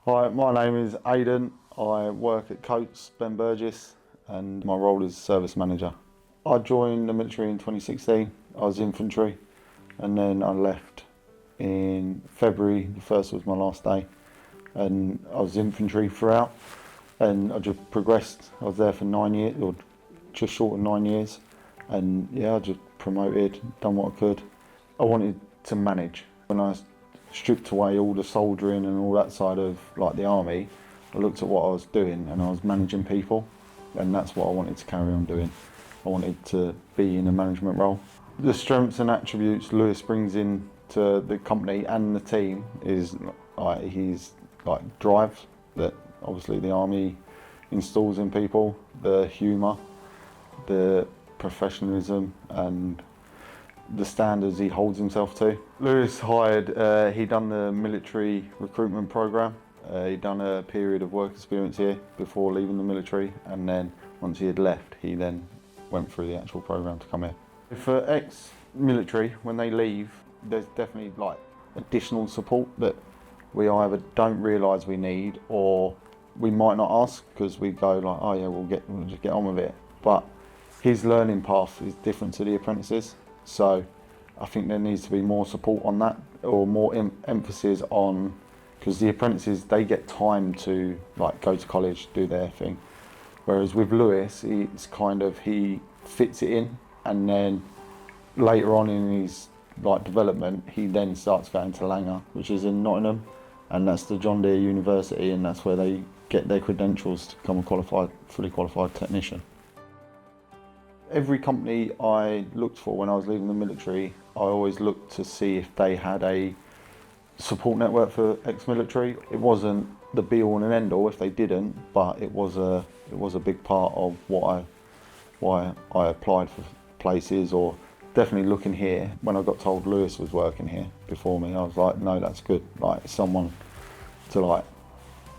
Hi, my name is Aidan. I work at Coates, Ben Burgess, and my role is service manager. I joined the military in 2016. I was infantry, and then I left in February. The 1st was my last day, and I was infantry throughout, and I just progressed. I was there for 9 years, or just short of 9 years, and yeah, I just promoted, done what I could. I wanted to manage. When I stripped away all the soldiering and all that side of like the army, I looked at what I was doing and I was managing people, and that's what I wanted to carry on doing. I wanted to be in a management role. The strengths and attributes Lewis brings in to the company and the team is like he's like drive that obviously the army installs in people, the humour, the professionalism and the standards he holds himself to. Lewis he done the military recruitment program. He'd done a period of work experience here before leaving the military, and then once he had left, he then went through the actual program to come here. For ex-military, when they leave, there's definitely like additional support that we either don't realise we need, or we might not ask because we go like, oh yeah, we'll just get on with it. But his learning path is different to the apprentices. So I think there needs to be more support on that, or more emphasis on, because the apprentices, they get time to like go to college, do their thing. Whereas with Lewis, he fits it in, and then later on in his like development, he then starts going to Langer, which is in Nottingham, and that's the John Deere University, and that's where they get their credentials to become a fully qualified technician. Every company I looked for when I was leaving the military, I always looked to see if they had a support network for ex-military. It wasn't the be-all and end-all if they didn't, but it was a big part of why I applied for places, or definitely looking here. When I got told Lewis was working here before me, I was like, no, that's good. Like someone to like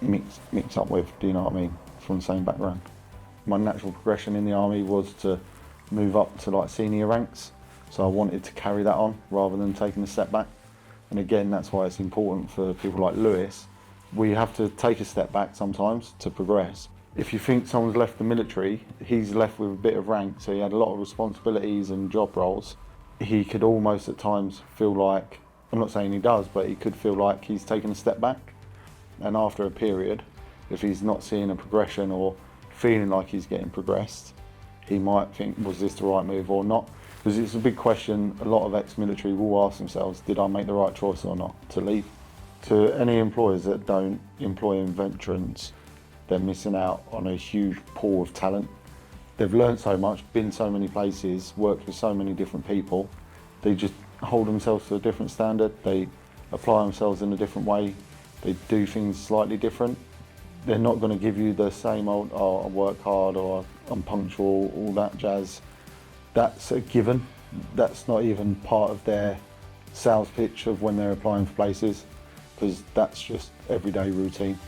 mix up with, do you know what I mean? From the same background. My natural progression in the army was to move up to like senior ranks, so I wanted to carry that on rather than taking a step back. And again, that's why it's important for people like Lewis. We have to take a step back sometimes to progress. If you think someone's left the military, he's left with a bit of rank, so he had a lot of responsibilities and job roles. He could almost at times feel like, I'm not saying he does, but he could feel like he's taken a step back. And after a period, if he's not seeing a progression or feeling like he's getting progressed, he might think, was this the right move or not? Because it's a big question a lot of ex-military will ask themselves, did I make the right choice or not to leave? To any employers that don't employ veterans, they're missing out on a huge pool of talent. They've learned so much, been so many places, worked with so many different people. They just hold themselves to a different standard. They apply themselves in a different way. They do things slightly different. They're not going to give you the same old, oh, I work hard, or I'm punctual, all that jazz. That's a given. That's not even part of their sales pitch of when they're applying for places, because that's just everyday routine.